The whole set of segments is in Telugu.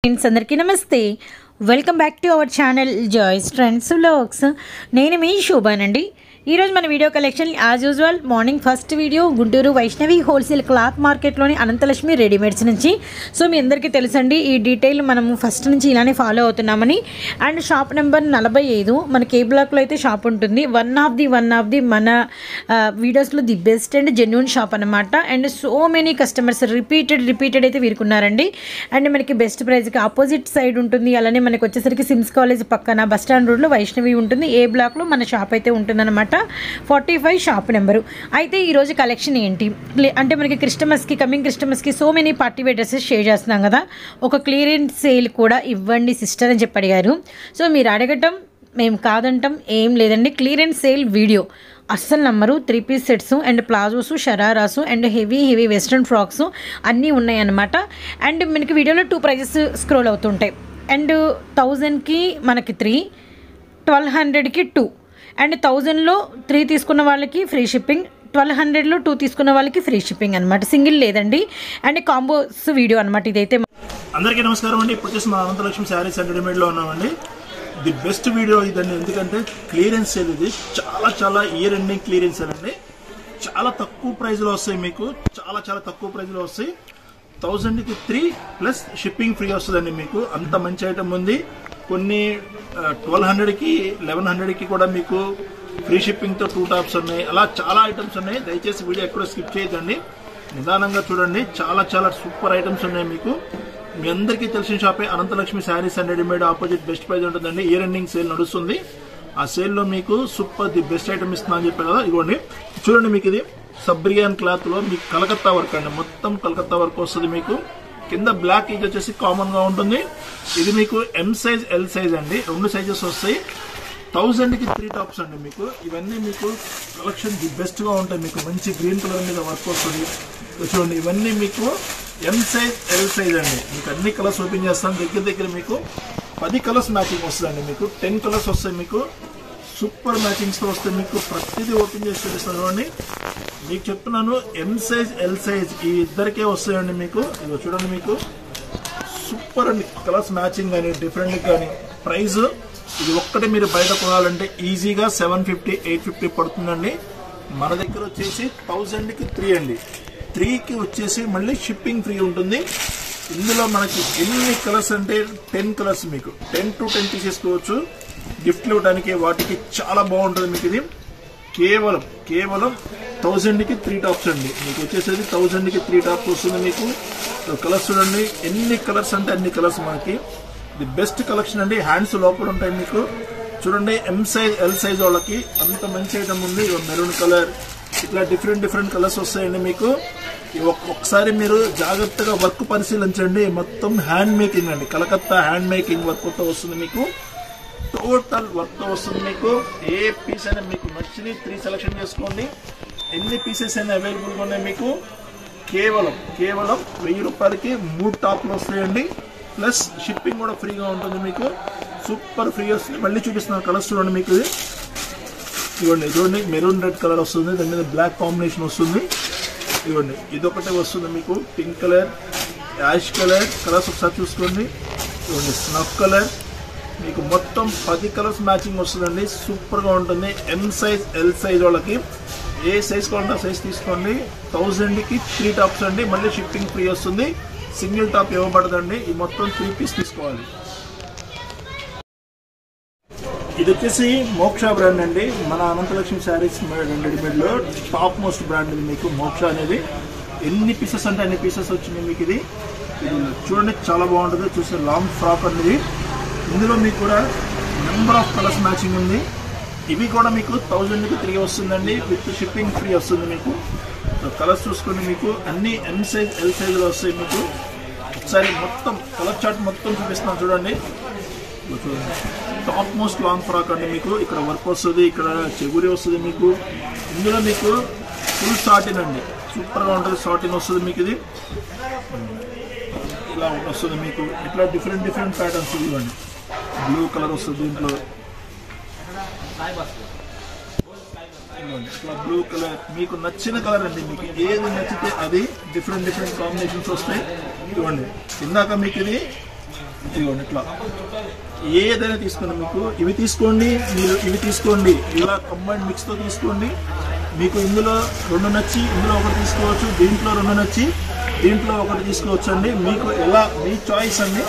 ఫ్రెండ్స్ అందరికీ నమస్తే. Welcome back to our channel joys trends vlogs. నేను మీ శోభానండి. ఈరోజు మన video collection as usual morning first video Guntur Vaishnavi wholesale cloth మార్కెట్లోని అనంతలక్ష్మి రెడీమేడ్స్ నుంచి. సో మీ అందరికీ తెలుసండి ఈ డీటెయిల్ మనము ఫస్ట్ నుంచి ఇలానే ఫాలో అవుతున్నామని. అండ్ షాప్ నెంబర్ 45 మన కే బ్లాక్లో అయితే షాప్ ఉంటుంది. వన్ ఆఫ్ ది మన వీడియోస్లో the best and genuine shop అనమాట. And so many customers repeated అయితే వీరుకున్నారండి. అండ్ మనకి బెస్ట్ ప్రైస్కి ఆపోజిట్ సైడ్ ఉంటుంది. అలానే మనకి వచ్చేసరికి సిమ్స్ కాలేజ్ పక్కన బస్ స్టాండ్ రోడ్లో వైష్ణవి ఉంటుంది. ఏ బ్లాక్లో మన షాప్ అయితే ఉంటుందన్నమాట. 45 షాప్ నెంబరు. అయితే ఈరోజు కలెక్షన్ ఏంటి అంటే మనకి కమింగ్ క్రిస్టమస్కి so many party wear dresses share చేస్తున్నాం కదా. ఒక క్లియరెన్స్ సేల్ కూడా ఇవ్వండి సిస్టర్ అని చెప్పి అడిగారు. సో మీరు అడగటం మేము కాదంటాం ఏం లేదండి. క్లియరెన్స్ సేల్ వీడియో అస్సలు నమ్మరు. 3 piece sets and palazzos, shararas and heavy western frocks అన్నీ ఉన్నాయన్నమాట. అండ్ మనకి వీడియోలో 2 ప్రైజెస్ స్క్రోల్ అవుతుంటాయి. అండ్ 1000కి మనకి 3, 1200కి 2 అండ్ 1000లో 3 తీసుకున్న వాళ్ళకి ఫ్రీ షిప్పింగ్, 1200లో 2 తీసుకున్న వాళ్ళకి ఫ్రీ షిప్పింగ్ అనమాట. సింగిల్ లేదండి. అండ్ కాంబోస్ వీడియో అనమాట ఇదైతే. అందరికీ నమస్కారం అండి. ఇప్పుడు వచ్చేసి మా అనంతలక్ష్మి శారీస్ అండ్ రెడీమేడ్లో ఉన్నామండి. ది బెస్ట్ వీడియో ఇదండి. ఎందుకంటే క్లియరెన్స్ సేల్ ఇది. చాలా ఇయర్ ఎండింగ్ క్లియరెన్స్ సేల్ అండి. చాలా తక్కువ ప్రైస్లో వస్తాయి మీకు. చాలా తక్కువ ప్రైస్లో వస్తాయి. 1000కి 3 ప్లస్ షిప్పింగ్ ఫ్రీ వస్తుందండి మీకు. అంత మంచి ఐటమ్ ఉంది. కొన్ని 1200కి 1100కి కూడా మీకు ఫ్రీ షిప్పింగ్తో 2 టాప్స్ ఉన్నాయి. అలా చాలా ఐటమ్స్ ఉన్నాయి. దయచేసి వీడియో ఎక్కడో స్కిప్ చేయొద్దండి. నిదానంగా చూడండి. చాలా సూపర్ ఐటమ్స్ ఉన్నాయి మీకు. మీ అందరికీ తెలిసిన షాపే Anantalakshmi saris and readymade opposite best prize ఉంటుందండి. ఇయర్ ఎండింగ్ సేల్ నడుస్తుంది. ఆ సేల్లో మీకు సూపర్ ది బెస్ట్ ఐటమ్ ఇస్తున్నా అని చెప్పారు కదా. ఇదిగోండి చూడండి. మీకు ఇది సబ్రియాన్ క్లాత్ లో మీకు కలకత్తా వర్క్ అండి. మొత్తం కలకత్తా వర్క్ వస్తుంది మీకు. కింద బ్లాక్ ఇది వచ్చేసి కామన్ గా ఉంటుంది. ఇది మీకు ఎం సైజ్, ఎల్ సైజ్ అండి. 2 సైజెస్ వస్తాయి. 1000కి 3 టాప్స్ అండి మీకు. ఇవన్నీ మీకు కలెక్షన్ ది బెస్ట్ గా ఉంటాయి. మీకు మంచి గ్రీన్ కలర్ మీద వర్క్ వస్తుంది. చూడండి ఇవన్నీ మీకు ఎం సైజ్, ఎల్ సైజ్ అండి. మీకు అన్ని కలర్స్ ఓపెన్ చేస్తాను. దగ్గర మీకు 10 కలర్స్ మ్యాచింగ్ వస్తుందండి. మీకు 10 కలర్స్ వస్తాయి. మీకు సూపర్ మ్యాచింగ్స్ తో వస్తాయి. మీకు ప్రతిదీ ఓపెన్ చేసి చూపిస్తాను చూడండి. మీకు చెప్తున్నాను ఎం సైజ్, ఎల్ సైజ్ ఈ ఇద్దరికే వస్తాయండి మీకు. ఇదిగో చూడండి మీకు సూపర్ అండి. కలర్స్ మ్యాచింగ్ కానీ డిఫరెంట్ కానీ. ప్రైస్ ఇది ఒక్కటే మీరు బయట కొనాలంటే ఈజీగా 750, 850 పడుతుందండి. మన దగ్గర వచ్చేసి 1000కి 3 అండి. 3కి వచ్చేసి మళ్ళీ షిప్పింగ్ ఫ్రీ ఉంటుంది. ఇందులో మనకి ఎన్ని కలర్స్ అంటే 10 కలర్స్ మీకు 10 to 10 తీసేసుకోవచ్చు. గిఫ్ట్లు ఇవ్వడానికి వాటికి చాలా బాగుంటుంది మీకు. ఇది కేవలం 1000కి 3 టాప్స్ అండి. మీకు వచ్చేసేది 1000కి 3 టాప్స్ వస్తుంది మీకు. కలర్స్ చూడండి ఎన్ని కలర్స్ అంటే అన్ని కలర్స్ మనకి. ది బెస్ట్ కలెక్షన్ అండి. హ్యాండ్స్ లోపల ఉంటాయి మీకు. చూడండి ఎం సైజ్, ఎల్ సైజ్ వాళ్ళకి అంత మంచి ఐటమ్ ఉంది. మెరూన్ కలర్ ఇట్లా డిఫరెంట్ కలర్స్ వస్తాయండి మీకు. ఒకసారి మీరు జాగ్రత్తగా వర్క్ పరిశీలించండి. మొత్తం హ్యాండ్ మేకింగ్ అండి. కలకత్తా హ్యాండ్ మేకింగ్ వర్క్ తో వస్తుంది మీకు. టోటల్ వర్క్ తో వస్తుంది మీకు. ఏ పీస్ అయినా మీకు నచ్చింది 3 సెలెక్షన్ చేసుకోండి. ఎన్ని పీసెస్ అయినా అవైలబుల్ గా ఉన్నాయి మీకు. కేవలం 1000 రూపాయలకి 3 టాప్లు వస్తాయండి. ప్లస్ షిప్పింగ్ కూడా ఫ్రీగా ఉంటుంది మీకు. సూపర్ ఫ్రీ వస్తుంది. మళ్ళీ చూపిస్తున్న కలర్స్ చూడండి మీకు. ఇదిగోండి మెరూన్ రెడ్ కలర్ వస్తుంది. దాని మీద బ్లాక్ కాంబినేషన్ వస్తుంది. ఇదిగోండి ఇదొకటే వస్తుంది మీకు. Pink colour, ash colour colours ఒకసారి చూసుకోండి. ఇదిగోండి స్నఫ్ కలర్. మీకు మొత్తం 10 కలర్స్ మ్యాచింగ్ వస్తుందండి. సూపర్ గా ఉంటుంది. ఎం సైజ్, ఎల్ సైజ్ వాళ్ళకి ఏ సైజ్ కావాలంటే ఆ సైజ్ తీసుకోండి. 1000కి 3 టాప్స్ అండి. మళ్ళీ షిప్పింగ్ ఫ్రీ వస్తుంది. సింగిల్ టాప్ ఇవ్వబడదండి. ఈ మొత్తం 3 పీస్ తీసుకోవాలి. ఇది వచ్చేసి మోక్ష బ్రాండ్ అండి. మన అనంతలక్ష్మి శారీస్ అండ్ రెడీమేడ్ లో టాప్ మోస్ట్ బ్రాండ్ ఇది మీకు. మోక్ష అనేది ఎన్ని పీసెస్ అంటే అన్ని పీసెస్ వచ్చినాయి మీకు. ఇది చూడండి చాలా బాగుంటుంది. చూస్తే లాంగ్ ఫ్రాక్ అనేది. ఇందులో మీకు కూడా నెంబర్ ఆఫ్ కలర్స్ మ్యాచింగ్ ఉంది. ఇవి కూడా మీకు 1000కి 3 వస్తుందండి. విత్ షిప్పింగ్ ఫ్రీ వస్తుంది మీకు. కలర్స్ చూసుకొని మీకు అన్ని ఎం సైజ్, ఎల్ సైజ్ లో వస్తాయి మీకు. ఒకసారి మొత్తం కలర్ చార్ట్ మొత్తం చూపిస్తున్నాను చూడండి. టాప్ మోస్ట్ లాంగ్ ఫ్రాక్ అండి మీకు. ఇక్కడ వర్క్ వస్తుంది. ఇక్కడ చెగురి వస్తుంది మీకు. ఇందులో మీకు ఫుల్ సాటిన్ అండి. సూపర్ గా ఉంటుంది. సాటిన్ వస్తుంది మీకు. ఇది ఇలా వస్తుంది మీకు. ఇట్లా డిఫరెంట్ ప్యాటర్న్స్ ఇవ్వండి. బ్లూ కలర్ వస్తుంది దీంట్లో. ఇట్లా బ్లూ కలర్ మీకు నచ్చిన కలర్ అండి. మీకు ఏది నచ్చితే అది డిఫరెంట్ కాంబినేషన్స్ వస్తాయి. ఇవ్వండి ఇందాక మీకు ఇది ఇదిగోండి ఇట్లా ఏదైనా తీసుకోండి, మీకు ఇవి తీసుకోండి, మీరు ఇవి తీసుకోండి, ఇలా కంబైన్ మిక్స్తో తీసుకోండి. మీకు ఇందులో 2 నచ్చి ఇందులో ఒకటి తీసుకోవచ్చు, దీంట్లో 2 నచ్చి దీంట్లో ఒకటి తీసుకోవచ్చు అండి. మీకు ఎలా మీ చాయిస్ అండి,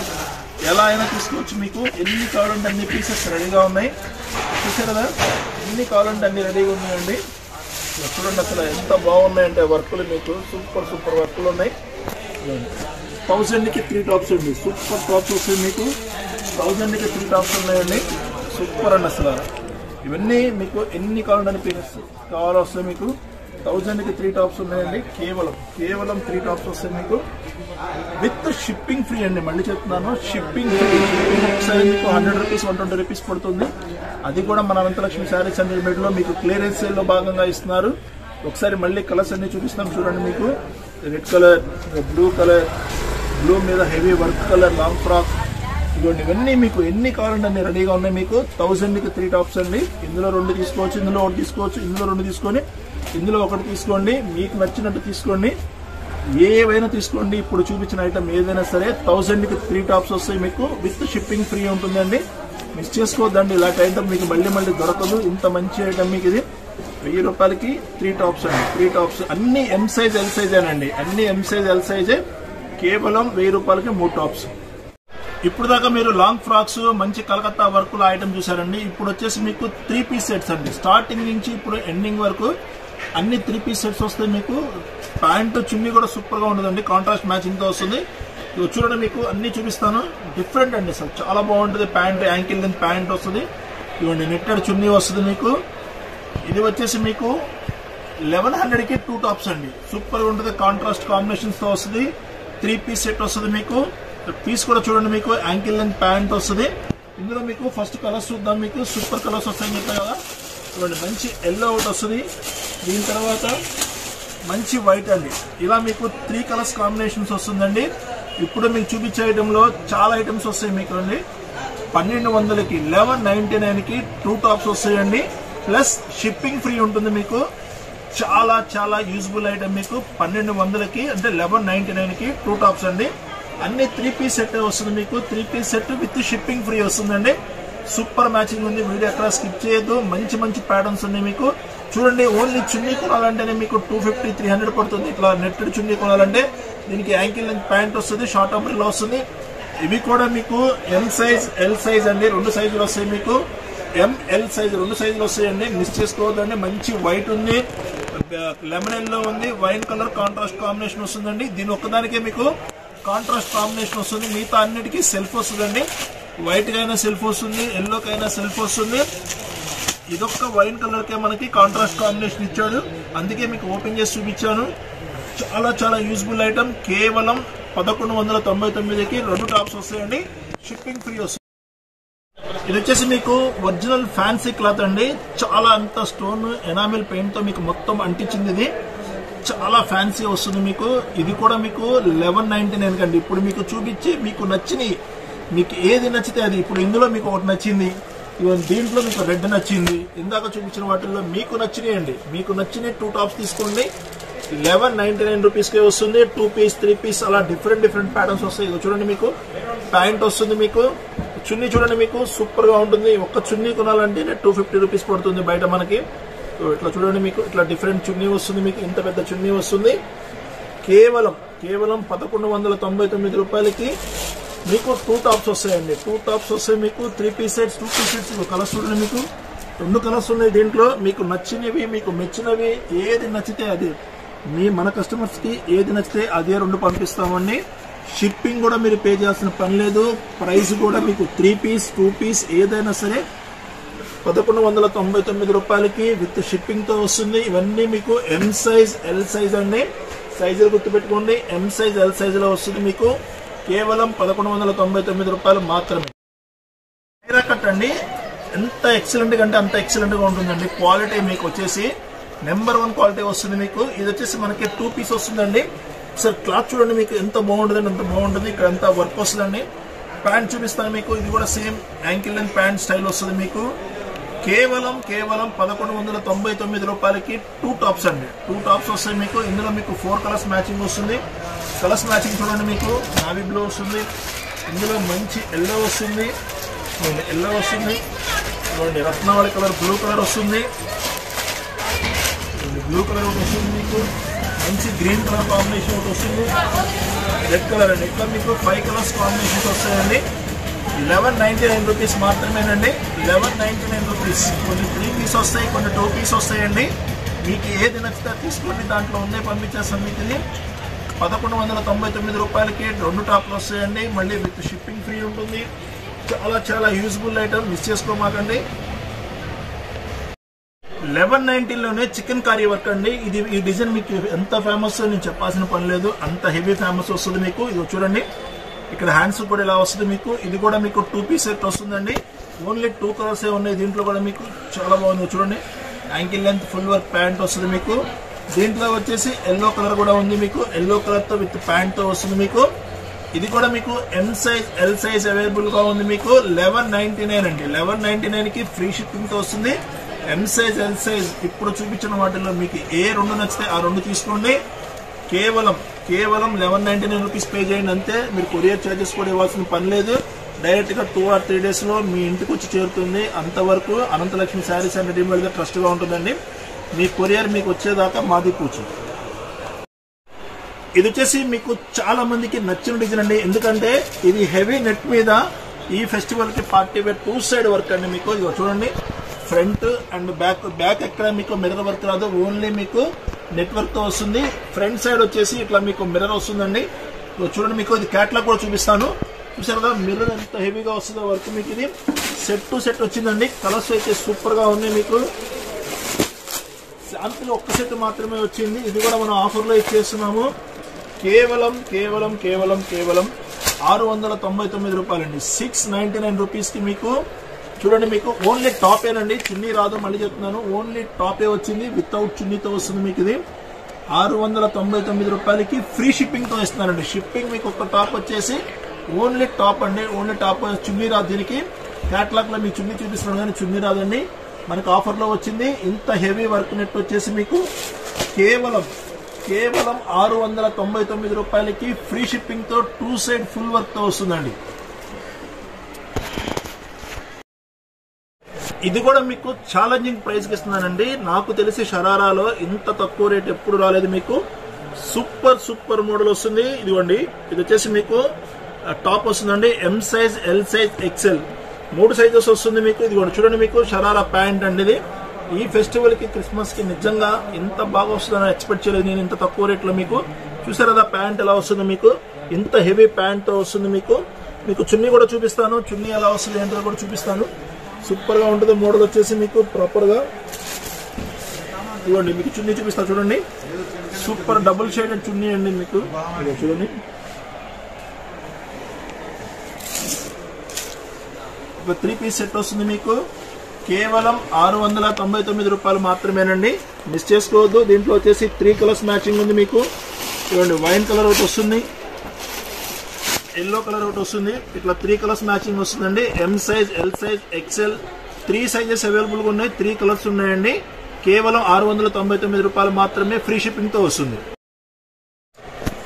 ఎలా అయినా తీసుకోవచ్చు. మీకు ఎన్ని కావాలంటే అన్ని పీసెస్ రెడీగా ఉన్నాయి. చూసారు కదా, ఎన్ని కావాలంటే అన్ని రెడీగా ఉన్నాయండి. చూడండి అసలు ఎంత బాగున్నాయంటే వర్కులు, మీకు సూపర్ వర్కులు ఉన్నాయి. 1000కి 3 టాప్స్ అండి, సూపర్ టాప్స్ వస్తాయి మీకు. 1000కి 3 టాప్స్ ఉన్నాయండి, సూపర్ అండి అసలు. ఇవన్నీ మీకు ఎన్ని కావాలంటే పీసెస్ కావాలో వస్తాయి మీకు. 1000కి 3 టాప్స్ ఉన్నాయండి, కేవలం 3 టాప్స్ వస్తాయి మీకు విత్ షిప్పింగ్ ఫ్రీ అండి. మళ్ళీ చెప్తున్నాను, షిప్పింగ్ ఒకసారి మీకు 100 రూపీస్ 120 రూపీస్ పడుతుంది. అది కూడా మన అనంతలక్ష్మి శారీస్ అండ్ రెడీమేడ్లో మీకు క్లియరెన్స్ సేల్లో భాగంగా ఇస్తున్నారు. ఒకసారి మళ్ళీ కలర్స్ అన్ని చూపిస్తాం చూడండి. మీకు red colour, blue colour, blue మీద heavy work colour long frock, ఇదిగోండి ఇవన్నీ మీకు ఎన్ని కావాలంటే అన్ని రెడీగా ఉన్నాయి మీకు. 1000కి 3 టాప్స్ అండి. ఇందులో 2 తీసుకోవచ్చు, ఇందులో 1 తీసుకోవచ్చు, ఇందులో 2 తీసుకొని ఇందులో 1 తీసుకోండి. మీకు నచ్చినట్టు తీసుకోండి, ఏవైనా తీసుకోండి. ఇప్పుడు చూపించిన ఐటమ్ ఏదైనా సరే 1000కి 3 టాప్స్ వస్తాయి మీకు విత్ షిప్పింగ్ ఫ్రీ ఉంటుందండి. మిస్ చేసుకోవద్దండి, ఇలాంటి ఐటమ్ మీకు మళ్ళీ దొరకదు. ఇంత మంచి ఐటమ్ మీకు ఇది 1000 రూపాయలకి 3 టాప్స్ అండి. 3 టాప్స్ అన్ని ఎం సైజ్ ఎల్ సైజేనండి, అన్ని ఎం సైజ్ ఎల్ సైజే. కేవలం 1000 రూపాయలకి 3 టాప్స్. ఇప్పుడు దాకా మీరు లాంగ్ ఫ్రాక్స్ మంచి కలకత్తా వర్కుల ఐటమ్ చూసారండి. ఇప్పుడు వచ్చేసి మీకు 3 పీస్ సెట్స్ అండి. స్టార్టింగ్ నుంచి ఇప్పుడు ఎండింగ్ వరకు అన్ని 3 పీస్ సెట్స్ వస్తాయి మీకు. ప్యాంట్ చున్నీ కూడా సూపర్ గా ఉంటుందండి, కాంట్రాస్ట్ మ్యాచింగ్ తో వస్తుంది. చూడండి మీకు అన్ని చూపిస్తాను. డిఫరెంట్ అండి అసలు, చాలా బాగుంటుంది. ప్యాంట్ యాంకిల్ లెంత్ ప్యాంట్ వస్తుంది, ఇవ్వండి నెట్టెడ్ చున్నీ వస్తుంది మీకు. ఇది వచ్చేసి మీకు 1100కి 2 టాప్స్ అండి, సూపర్ గా ఉంటుంది. కాంట్రాస్ట్ కాంబినేషన్స్ తో వస్తుంది. 3 పీస్ సెట్ వస్తుంది మీకు. పీస్ కూడా చూడండి మీకు యాంకిల్ లెంత్ ప్యాంట్ వస్తుంది. ఇందులో మీకు ఫస్ట్ కలర్స్ చూద్దాం. మీకు సూపర్ కలర్స్ వస్తాయని చెప్పాను కదా, చూడండి మంచి ఎల్లో ఒకటి వస్తుంది, దీని తర్వాత మంచి వైట్ అండి. ఇలా మీకు 3 కలర్స్ కాంబినేషన్స్ వస్తుందండి. ఇప్పుడు మీకు చూపించే ఐటెంలో చాలా ఐటమ్స్ వస్తాయి మీకు అండి. 1200కి 1199కి 2 టాప్స్ వస్తాయండి, ప్లస్ షిప్పింగ్ ఫ్రీ ఉంటుంది మీకు. చాలా యూజ్ఫుల్ ఐటమ్ మీకు. 1200కి అంటే 1199కి 2 టాప్స్ అండి. అన్ని 3 పీస్ సెట్ వస్తుంది మీకు. 3 piece set with shipping free వస్తుందండి. సూపర్ మ్యాచింగ్ ఉంది, వీడియో ఎక్కడ స్కిప్ చేయొద్దు. మంచి ప్యాటర్న్స్ ఉన్నాయి మీకు. చూడండి, ఓన్లీ చున్నీ కొనాలంటేనే మీకు 250-300 పడుతుంది. ఇట్లా నెట్టెడ్ చున్నీ కొనాలంటే దీనికి యాంకిల్ లెంత్ ప్యాంట్ వస్తుంది, షార్ట్ అంబ్రెల్లా వస్తుంది. ఇవి కూడా మీకు ఎం సైజ్ ఎల్ సైజ్ అండి, 2 సైజులు వస్తాయి మీకు. ఎంఎల్ సైజ్ 2 సైజులు వస్తాయండి, మిస్ చేసుకోవద్దండి. మంచి వైట్ ఉంది, లెమన్ ఎల్లో ఉంది, వైన్ కలర్ కాంట్రాస్ట్ కాంబినేషన్ వస్తుందండి. దీని ఒక్కదానికే మీకు కాంట్రాస్ట్ కాంబినేషన్ వస్తుంది, మిగతా అన్నిటికీ సెల్ఫ్ వస్తుందండి. వైట్ కైనా సెల్ఫ్ వస్తుంది, ఎల్లో కైనా సెల్ఫ్ వస్తుంది. ఇదొక్క వైన్ కలర్ కే మనకి కాంట్రాస్ట్ కాంబినేషన్ ఇచ్చాడు, అందుకే మీకు ఓపెన్ చేసి చూపించాను. చాలా యూజ్ఫుల్ ఐటమ్. కేవలం 1199కి 2 టాప్స్ వస్తాయండి, షిప్పింగ్ ఫ్రీ వస్తుంది. ఇది వచ్చేసి మీకు ఒరిజినల్ ఫ్యాన్సీ క్లాత్ అండి. చాలా అంత స్టోన్ ఎనామిల్ పెయింట్ తో మీకు మొత్తం అంటించింది. ఇది చాలా ఫ్యాన్సీ వస్తుంది మీకు. ఇది కూడా మీకు 1199 కండి. ఇప్పుడు మీకు చూపించి మీకు నచ్చినవి, మీకు ఏది నచ్చితే అది. ఇప్పుడు ఇందులో మీకు ఒకటి నచ్చింది, ఈవెన్ దీంట్లో మీకు రెడ్ నచ్చింది. ఇందాక చూపించిన వాటిల్లో మీకు నచ్చినాయి అండి. మీకు నచ్చినవి 2 టాప్స్ తీసుకోండి. 1199 రూపీస్కే వస్తుంది. 2 పీస్ 3 పీస్ అలా డిఫరెంట్ ప్యాటర్న్స్ వస్తాయి. ఇది చూడండి మీకు ప్యాంట్ వస్తుంది మీకు. చున్నీ చూడండి మీకు సూపర్ గా ఉంటుంది. ఒక్క చున్నీ కొనాలంటే 250 రూపీస్ పడుతుంది బయట మనకి. ఇట్లా చూడండి మీకు ఇట్లా డిఫరెంట్ చున్నీ వస్తుంది మీకు. ఇంత పెద్ద చున్నీ వస్తుంది. కేవలం 1199 రూపాయలకి మీకు 2 టాప్స్ వస్తాయండి. 2 టాప్స్ వస్తాయి మీకు. 3 piece sets 2 piece sets. Colours చూడండి మీకు 2 కలర్స్ ఉన్నాయి దీంట్లో. మీకు నచ్చినవి, మీకు మెచ్చినవి, ఏది నచ్చితే అది. మన కస్టమర్స్ కి ఏది నచ్చితే అదే 2 పంపిస్తామండి. షిప్పింగ్ కూడా మీరు పే చేయాల్సిన పని లేదు. ప్రైస్ కూడా మీకు 3 పీస్ 2 పీస్ ఏదైనా సరే 1199 రూపాయలకి విత్ షిప్పింగ్ తో వస్తుంది. ఇవన్నీ మీకు ఎం సైజ్ ఎల్ సైజ్ అండి. సైజులు గుర్తుపెట్టుకోండి, ఎం సైజ్ ఎల్ సైజ్ లో వస్తుంది మీకు. కేవలం 1199 రూపాయలు మాత్రమే. హైరా కట్ అండి, ఎంత ఎక్సలెంట్ గా అంటే అంత ఎక్సలెంట్ గా ఉంటుందండి. క్వాలిటీ మీకు వచ్చేసి నెంబర్ 1 క్వాలిటీ వస్తుంది మీకు. ఇది వచ్చేసి మనకి 2 పీస్ వస్తుందండి. సార్ క్లాత్ చూడండి మీకు ఎంత బాగుంటుందండి, ఎంత బాగుంటుంది. ఇక్కడ ఎంత వర్క్ వస్తుందండి. ప్యాంట్ చూపిస్తాను మీకు. ఇది కూడా same ankle length pant style వస్తుంది మీకు. కేవలం 1199 రూపాయలకి 2 టాప్స్ అండి. 2 టాప్స్ వస్తాయి మీకు. ఇందులో మీకు 4 కలర్స్ మ్యాచింగ్ వస్తుంది. కలర్స్ మ్యాచింగ్ చూడండి మీకు. నావీ బ్లూ వస్తుంది, ఇందులో మంచి ఎల్లో వస్తుంది, ఎల్లో వస్తుంది, ఇవ్వండి రత్నావళి కలర్ బ్లూ కలర్ వస్తుంది, బ్లూ కలర్ ఒకటి వస్తుంది, మీకు మంచి గ్రీన్ కలర్ కాంబినేషన్ ఒకటి వస్తుంది, రెడ్ కలర్ అండి. ఇట్లా మీకు 5 కలర్స్ కాంబినేషన్స్ వస్తాయండి. 1199 రూపీస్ మాత్రమేనండి. 1199 రూపీస్. కొన్ని 3 పీస్ వస్తాయి, కొన్ని 2 పీస్ వస్తాయండి. మీకు ఏది నచ్చితే తీసుకోండి, దాంట్లో ఉందే పంపించేస్తాం. మీకు ఇది 1199 రూపాయలకి 2 టాప్లు వస్తాయండి. మళ్ళీ విత్ షిప్పింగ్ ఫ్రీ ఉంటుంది. చాలా చాలా యూజ్ఫుల్ ఐటమ్, మిస్ చేసుకోమాకండి. 1190లోనే చికెన్ కర్రీ వర్క్ అండి. ఇది ఈ డిజైన్ మీకు ఎంత ఫేమస్ నేను చెప్పాల్సిన పని లేదు, అంత హెవీ ఫేమస్ వస్తుంది మీకు. ఇది చూడండి, ఇక్కడ హ్యాండ్స్ కూడా ఇలా వస్తుంది మీకు. ఇది కూడా మీకు 2 పీస్ సెట్ వస్తుందండి. ఓన్లీ 2 కలర్స్ ఉన్నాయి దీంట్లో కూడా మీకు. చాలా బాగుంది చూడండి. Ankle length full work pant వస్తుంది మీకు. దీంట్లో వచ్చేసి ఎల్లో కలర్ కూడా ఉంది మీకు. ఎల్లో కలర్ తో విత్ ప్యాంట్ తో వస్తుంది మీకు. ఇది కూడా మీకు ఎం సైజ్ ఎల్ సైజ్ అవైలబుల్ గా ఉంది మీకు. 1199 అండి. 1199 కి ఫ్రీ షిప్పింగ్ తో వస్తుంది. ఎం సైజ్ ఎల్ సైజ్ ఇప్పుడు చూపించిన వాటిల్లో మీకు ఏ 2 నచ్చితే ఆ 2 తీసుకోండి. కేవలం 1199 రూపీస్ పే చేయండి అంతే. మీరు కొరియర్ ఛార్జెస్ కూడా ఇవ్వాల్సిన పని లేదు. డైరెక్ట్ గా 2 or 3 days లో మీ ఇంటికి వచ్చి చేరుతుంది. అంతవరకు అనంతలక్ష్మి శారీస్ అండ్ రెడీమేడ్ గా ట్రస్ట్ గా ఉంటుందండి. మీ కొరియర్ మీకు వచ్చేదాకా మాది పూచి. ఇది వచ్చేసి మీకు చాలా మందికి నచ్చిన డిజైన్ అండి. ఎందుకంటే ఇది హెవీ నెట్ మీద ఈ ఫెస్టివల్ కి పార్టీ వేర్ 2 సైడ్ వర్క్ అండి మీకు. ఇది చూడండి, ఫ్రంట్ అండ్ బ్యాక్ ఎక్కడ మీకు మిర్రర్ వర్క్ రాదు, ఓన్లీ మీకు నెట్ వర్క్ తో వస్తుంది. ఫ్రంట్ సైడ్ వచ్చేసి ఇట్లా మీకు మిర్రర్ వస్తుందండి. చూడండి, మీకు ఇది క్యాట్లాగ్ కూడా చూపిస్తాను. చూసారు కదా మిర్రర్ ఎంత హెవీగా వస్తుందో వర్క్ మీకు. ఇది సెట్ టు సెట్ వచ్చిందండి. కలర్స్ అయితే సూపర్ గా ఉన్నాయి మీకు. శాంపుల్ ఒక్క సెట్ మాత్రమే వచ్చింది. ఇది కూడా మనం ఆఫర్లో ఇచ్చేస్తున్నాము. కేవలం 699 రూపాయలండి. 699 రూపీస్ కి మీకు. చూడండి, మీకు ఓన్లీ టాపేనండి, చున్నీ రాదు. మళ్ళీ చెప్తున్నాను, ఓన్లీ టాపే వచ్చింది. వితౌట్ చున్నీతో వస్తుంది మీకు. ఇది 699 రూపాయలకి ఫ్రీ షిప్పింగ్ తో ఇస్తున్నారండి. షిప్పింగ్ మీకు ఒక టాప్ వచ్చేసి ఓన్లీ టాప్ అండి. ఓన్లీ టాప్, చున్నీ రాదు దీనికి. క్యాట్లాగ్ లో మీ చున్నీ చూపిస్తున్నాను కానీ చున్నీ రాదండి. మనకు ఆఫర్ లో వచ్చింది. ఇంత హెవీ వర్క్ నెట్ వచ్చేసి మీకు కేవలం 699 రూపాయలకి ఫ్రీ షిప్పింగ్ తో 2 సైడ్ ఫుల్ వర్క్ తో వస్తుందండి. ఇది కూడా మీకు ఛాలెంజింగ్ ప్రైస్ కి ఇస్తున్నానండి. నాకు తెలిసి షరారాలో ఇంత తక్కువ రేట్ ఎప్పుడు రాలేదు మీకు. సూపర్ మోడల్ వస్తుంది. ఇదిగోండి, ఇది వచ్చేసి మీకు టాప్ వస్తుందండి. M size L size XL 3 sizes వస్తుంది మీకు. ఇదిగోండి చూడండి, మీకు షరారా ప్యాంట్ అండి. ఇది ఈ ఫెస్టివల్ కి క్రిస్మస్ కి నిజంగా ఇంత బాగా వస్తుందని ఎక్స్పెక్ట్ చేయలేదు నేను, ఇంత తక్కువ రేట్ లో మీకు. చూసారు కదా ప్యాంట్ ఎలా వస్తుంది మీకు. ఇంత హెవీ ప్యాంట్ తో వస్తుంది మీకు. మీకు చున్నీ కూడా చూపిస్తాను. చున్నీ ఎలా వస్తుంది ఏంటో కూడా చూపిస్తాను. సూపర్ గా ఉంటుంది మోడల్ వచ్చేసి మీకు ప్రాపర్ గా. ఇవ్వండి మీకు చున్నీ చూపిస్తా చూడండి. సూపర్ డబుల్ షేడెడ్ చున్నీ అండి మీకు. చూడండి, ఒక 3 పీస్ సెట్ వస్తుంది మీకు. కేవలం 699 రూపాయలు మాత్రమేనండి. మిస్ చేసుకోవద్దు. దీంట్లో వచ్చేసి 3 కలర్స్ మ్యాచింగ్ ఉంది మీకు. చూడండి, వైన్ కలర్ ఒకటి వస్తుంది, ఎల్లో కలర్ ఒకటి వస్తుంది. ఇట్లా 3 కలర్స్ మ్యాచింగ్ వస్తుందండి. M size L size XL 3 sizes available గా ఉన్నాయి. 3 కలర్స్ ఉన్నాయండి. కేవలం 699 రూపాయలు మాత్రమే ఫ్రీ షిప్పింగ్ తో వస్తుంది.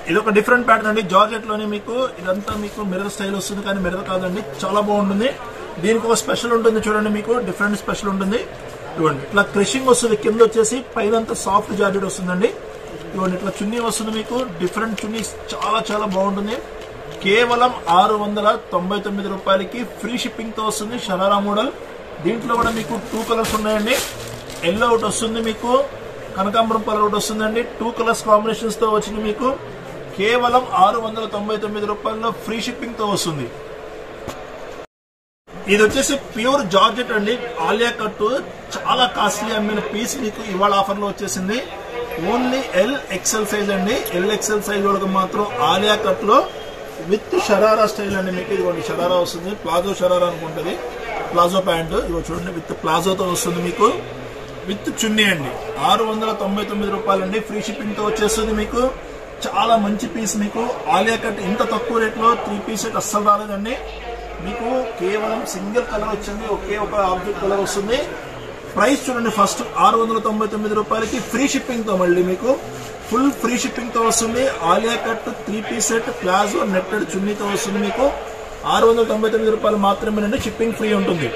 ఇది ఒక డిఫరెంట్ ప్యాటర్న్ అండి. జార్జెట్ లోనే మీకు ఇదంతా మీకు మిర్రర్ స్టైల్ వస్తుంది, కానీ మిర్రర్ కాదండి. చాలా బాగుంటుంది. దీనికి ఒక స్పెషల్ ఉంటుంది చూడండి, మీకు డిఫరెంట్ స్పెషల్ ఉంటుంది. ఇవ్వండి, ఇట్లా క్రషింగ్ వస్తుంది. కింద వచ్చేసి పైన సాఫ్ట్ జార్జెట్ వస్తుందండి. ఇవ్వండి, ఇట్లా చున్నీ వస్తుంది మీకు. డిఫరెంట్ చున్నీ చాలా బాగుంటుంది. కేవలం 699 రూపాయలకి ఫ్రీ షిప్పింగ్ తో వస్తుంది. షరారా మోడల్. దీంట్లో కూడా మీకు 2 కలర్స్ ఉన్నాయండి. ఎల్లో ఒకటి వస్తుంది మీకు, కనకాంబరం కలర్ ఒకటి వస్తుందండి. 2 కలర్స్ కాంబినేషన్స్ తో వచ్చింది మీకు. కేవలం 699 రూపాయల్లో ఫ్రీ షిప్పింగ్ తో వస్తుంది. ఇది వచ్చేసి ప్యూర్ జార్జెట్ అండి. ఆలియా కట్ చాలా కాస్ట్లీ అమ్మిన పీస్ మీకు ఇవాళ ఆఫర్ లో వచ్చేసింది. ఓన్లీ ఎల్ ఎక్సెల్ సైజ్ అండి. ఎల్ ఎక్సెల్ సైజ్ వాళ్ళకి మాత్రం ఆలియా కట్ లో విత్ షరారా స్టైల్ అండి మీకు. ఇదిగోండి షరారా వస్తుంది, ప్లాజో షరారా అనుకుంటుంది. ప్లాజో ప్యాంట్ ఇదిగో చూడండి, విత్ ప్లాజోతో వస్తుంది మీకు. విత్ చున్నీ అండి. 699 రూపాయలండి. ఫ్రీ షిప్పింగ్ తో వచ్చేస్తుంది మీకు. చాలా మంచి పీస్ మీకు. ఆలియా కట్ ఇంత తక్కువ రేట్ లో 3 పీస్ సెట్ అస్సలు రాలేదండి మీకు. కేవలం సింగిల్ కలర్ వచ్చింది, ఒకే ఒక ఆబ్జెక్ట్ కలర్ వస్తుంది. ప్రైస్ చూడండి, ఫస్ట్ 699 రూపాయలకి ఫ్రీ షిప్పింగ్ తో మళ్ళీ మీకు ఫుల్ ఫ్రీ షిప్పింగ్ తో వస్తుంది. Alia cut 3 piece set palazzo netted చున్నీతో వస్తుంది మీకు. 699 రూపాయలు మాత్రమేనండి, షిప్పింగ్ ఫ్రీ ఉంటుంది.